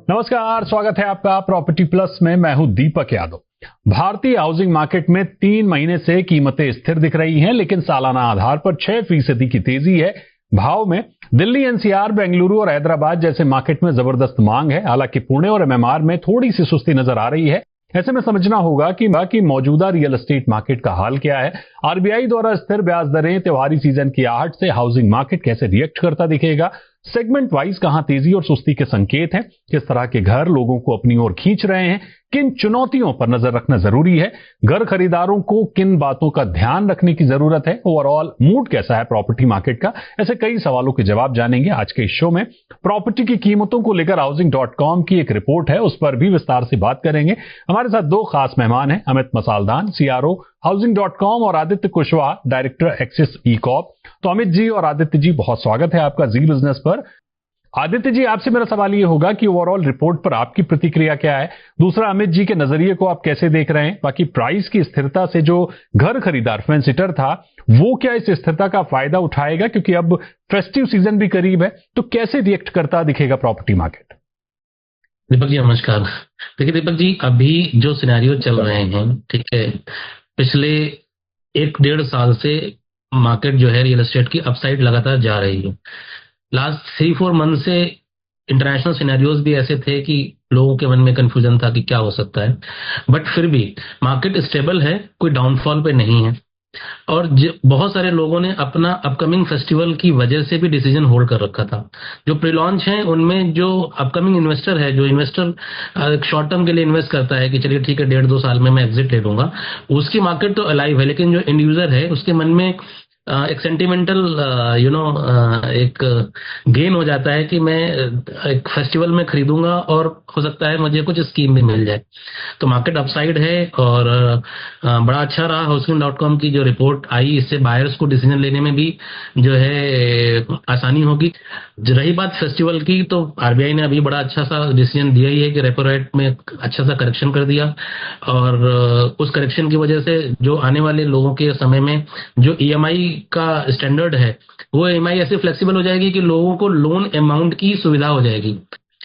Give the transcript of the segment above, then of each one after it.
नमस्कार, स्वागत है आपका प्रॉपर्टी प्लस में। मैं हूं दीपक यादव। भारतीय हाउसिंग मार्केट में 3 महीने से कीमतें स्थिर दिख रही हैं, लेकिन सालाना आधार पर 6% की तेजी है। भाव में दिल्ली, एनसीआर, बेंगलुरु और हैदराबाद जैसे मार्केट में जबरदस्त मांग है। हालांकि पुणे और एमएमआर में थोड़ी सी सुस्ती नजर आ रही है। ऐसे में समझना होगा कि मौजूदा रियल एस्टेट मार्केट का हाल क्या है। आरबीआई द्वारा स्थिर ब्याज दरें, त्योहारी सीजन की आहट से हाउसिंग मार्केट कैसे रिएक्ट करता दिखेगा, सेगमेंट वाइज कहां तेजी और सुस्ती के संकेत हैं, किस तरह के घर लोगों को अपनी ओर खींच रहे हैं, किन चुनौतियों पर नजर रखना जरूरी है, घर खरीदारों को किन बातों का ध्यान रखने की जरूरत है, ओवरऑल मूड कैसा है प्रॉपर्टी मार्केट का, ऐसे कई सवालों के जवाब जानेंगे आज के इस शो में। प्रॉपर्टी की कीमतों को लेकर हाउसिंग.com की एक रिपोर्ट है, उस पर भी विस्तार से बात करेंगे। हमारे साथ 2 खास मेहमान हैं, अमित मसालदान, सीआरओ हाउसिंग.com और आदित्य कुशवाहा, डायरेक्टर एक्सिस ई-कॉप। तो अमित जी और आदित्य जी, बहुत स्वागत है आपका जी बिजनेस पर। आदित्य जी, आपसे मेरा सवाल ये होगा कि ओवरऑल रिपोर्ट पर आपकी प्रतिक्रिया क्या है। दूसरा, अमित जी के नजरिए को आप कैसे देख रहे हैं। बाकी प्राइस की स्थिरता से जो घर खरीदार फेंसिटर था, वो क्या इस स्थिरता का फायदा उठाएगा, क्योंकि अब फेस्टिव सीजन भी करीब है, तो कैसे रिएक्ट करता दिखेगा प्रॉपर्टी मार्केट। दीपक जी नमस्कार। देखिए दीपक जी, अभी जो सिनेरियो चल रहे हैं, ठीक है, पिछले 1-1.5 साल से मार्केट जो है रियल एस्टेट की अपसाइड लगातार जा रही है। लास्ट 3-4 मंथ से इंटरनेशनल सिनेरियोज भी ऐसे थे कि लोगों के मन में कंफ्यूजन था कि क्या हो सकता है, बट फिर भी मार्केट स्टेबल है, कोई डाउनफॉल पे नहीं है। और बहुत सारे लोगों ने अपना अपकमिंग फेस्टिवल की वजह से भी डिसीजन होल्ड कर रखा था। जो प्री लॉन्च है उनमें जो अपकमिंग इन्वेस्टर है, जो इन्वेस्टर शॉर्ट टर्म के लिए इन्वेस्ट करता है कि चलिए ठीक है 1.5-2 साल में मैं एग्जिट ले लूंगा, उसकी मार्केट तो अलाइव है। लेकिन जो इंड यूजर है उसके मन में एक सेंटिमेंटल एक गेन हो जाता है कि मैं एक फेस्टिवल में खरीदूंगा और हो सकता है मुझे कुछ स्कीम भी मिल जाए। तो मार्केट अपसाइड है और बड़ा अच्छा रहा हाउसिंग.com की जो रिपोर्ट आई, इससे बायर्स को डिसीजन लेने में भी जो है आसानी होगी। रही बात फेस्टिवल की, तो आरबीआई ने अभी बड़ा अच्छा सा डिसीजन दिया ही है कि रेपो रेट में अच्छा सा करेक्शन कर दिया। और उस करेक्शन की वजह से जो आने वाले लोगों के समय में जो ईएमआई का स्टैंडर्ड है, वो ईएमआई ऐसे फ्लेक्सिबल हो जाएगी कि लोगों को लोन अमाउंट की सुविधा हो जाएगी।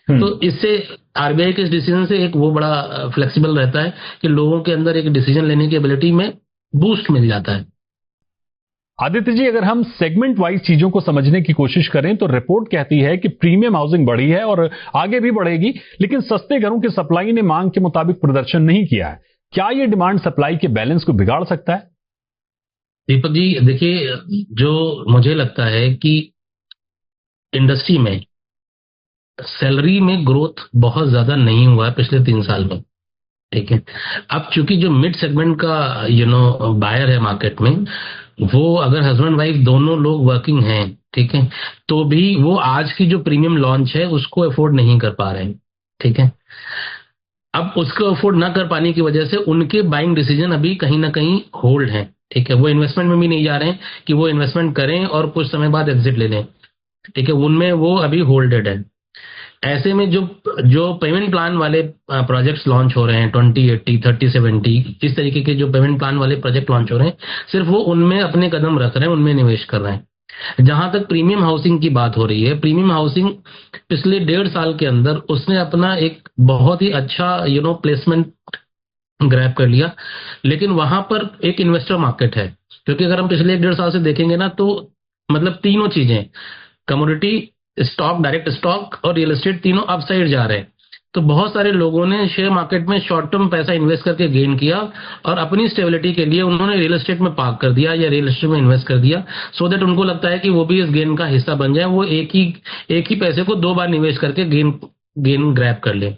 तो इससे आरबीआई के इस डिसीजन से एक वो बड़ा फ्लेक्सिबल रहता है कि लोगों के अंदर एक डिसीजन लेने की एबिलिटी में बूस्ट मिल जाता है। आदित्य जी, अगर हम सेगमेंट वाइज चीजों को समझने की कोशिश करें तो रिपोर्ट कहती है कि प्रीमियम हाउसिंग बढ़ी है और आगे भी बढ़ेगी, लेकिन सस्ते घरों की सप्लाई ने मांग के मुताबिक प्रदर्शन नहीं किया है। क्या यह डिमांड सप्लाई के बैलेंस को बिगाड़ सकता है? दीपक जी देखिए, जो मुझे लगता है कि इंडस्ट्री में सैलरी में ग्रोथ बहुत ज्यादा नहीं हुआ है पिछले 3 साल में, ठीक है। अब चूंकि जो मिड सेगमेंट का बायर है मार्केट में, वो अगर हस्बैंड वाइफ दोनों लोग वर्किंग हैं, ठीक है, तो भी वो आज की जो प्रीमियम लॉन्च है उसको अफोर्ड नहीं कर पा रहे हैं, ठीक है। अब उसको अफोर्ड ना कर पाने की वजह से उनके बाइंग डिसीजन अभी कहीं ना कहीं होल्ड है, ठीक है। वो इन्वेस्टमेंट में भी नहीं जा रहे हैं कि वो इन्वेस्टमेंट करें और कुछ समय बाद एग्जिट ले लें, ठीक है, उनमें वो अभी होल्डेड है। ऐसे में जो जो पेमेंट प्लान वाले प्रोजेक्ट्स लॉन्च हो रहे हैं, 2080, 3070, इस तरीके के जो पेमेंट प्लान वाले प्रोजेक्ट लॉन्च हो रहे हैं, सिर्फ वो उनमें अपने कदम रख रहे हैं, उनमें निवेश कर रहे हैं। जहां तक प्रीमियम हाउसिंग की बात हो रही है, प्रीमियम हाउसिंग पिछले 1.5 साल के अंदर उसने अपना एक बहुत ही अच्छा प्लेसमेंट ग्रैब कर लिया। लेकिन वहां पर एक इन्वेस्टर मार्केट है, क्योंकि अगर हम पिछले 1-1.5 साल से देखेंगे ना, तो मतलब तीनों चीजें, कमोडिटी, स्टॉक, डायरेक्ट स्टॉक और रियल एस्टेट, तीनों अपसाइड जा रहे हैं। तो बहुत सारे लोगों ने शेयर मार्केट में शॉर्ट टर्म पैसा इन्वेस्ट करके गेन किया और अपनी स्टेबिलिटी के लिए उन्होंने रियल एस्टेट में पार्क कर दिया या रियल एस्टेट में इन्वेस्ट कर दिया, सो दैट उनको लगता है कि वो भी इस गेन का हिस्सा बन जाए, वो एक ही पैसे को 2 बार निवेश करके गेन ग्रैब कर ले।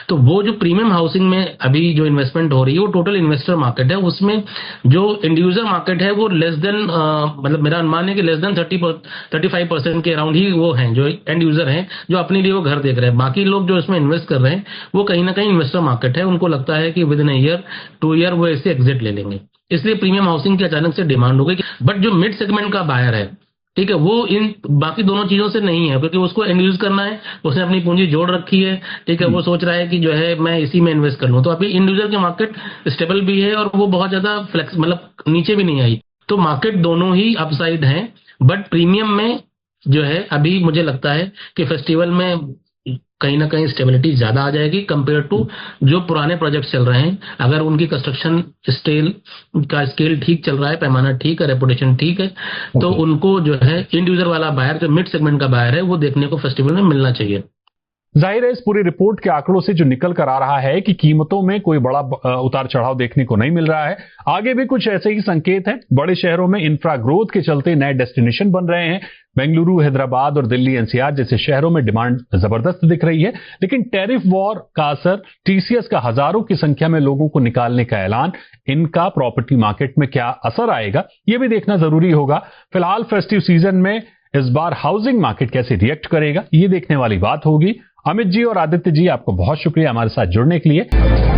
तो वो जो प्रीमियम हाउसिंग में अभी जो इन्वेस्टमेंट हो रही है, वो टोटल इन्वेस्टर मार्केट है। उसमें जो इंडिविजुअल मार्केट है वो लेस देन मतलब मेरा अनुमान है कि लेस देन 35% के अराउंड ही वो हैं जो एंड यूजर हैं, जो अपने लिए वो घर देख रहे हैं। बाकी लोग जो इसमें इन्वेस्ट कर रहे हैं वो कहीं ना कहीं इन्वेस्टर मार्केट है, उनको लगता है कि विद इन ईयर 2 ईयर वो इससे एग्जिट ले लेंगे, इसलिए प्रीमियम हाउसिंग की अचानक से डिमांड हो गई। बट जो मिड सेगमेंट का बायर है, ठीक है, वो इन बाकी दोनों चीजों से नहीं है, क्योंकि उसको एंड यूज करना है, उसने अपनी पूंजी जोड़ रखी है, ठीक है, वो सोच रहा है कि जो है मैं इसी में इन्वेस्ट कर लूं। तो अभी इंडिविजुअल की मार्केट स्टेबल भी है और वो बहुत ज्यादा फ्लेक्स मतलब नीचे भी नहीं आई। तो मार्केट दोनों ही अपसाइड है, बट प्रीमियम में जो है अभी मुझे लगता है कि फेस्टिवल में कहीं ना कहीं स्टेबिलिटी ज्यादा आ जाएगी कंपेयर टू जो पुराने प्रोजेक्ट चल रहे हैं। अगर उनकी कंस्ट्रक्शन स्केल ठीक चल रहा है, पैमाना ठीक है, रेपुटेशन ठीक है, तो उनको जो है इंड यूजर वाला बायर, जो मिड सेगमेंट का बायर है, वो देखने को फेस्टिवल में मिलना चाहिए। जाहिर है इस पूरी रिपोर्ट के आंकड़ों से जो निकल कर आ रहा है कि कीमतों में कोई बड़ा उतार चढ़ाव देखने को नहीं मिल रहा है। आगे भी कुछ ऐसे ही संकेत हैं। बड़े शहरों में इंफ्रा ग्रोथ के चलते नए डेस्टिनेशन बन रहे हैं। बेंगलुरु, हैदराबाद और दिल्ली एनसीआर जैसे शहरों में डिमांड जबरदस्त दिख रही है। लेकिन टैरिफ वॉर का असर, टीसीएस का हजारों की संख्या में लोगों को निकालने का ऐलान, इनका प्रॉपर्टी मार्केट में क्या असर आएगा, यह भी देखना जरूरी होगा। फिलहाल फेस्टिव सीजन में इस बार हाउसिंग मार्केट कैसे रिएक्ट करेगा, ये देखने वाली बात होगी। अमित जी और आदित्य जी, आपको बहुत शुक्रिया हमारे साथ जुड़ने के लिए।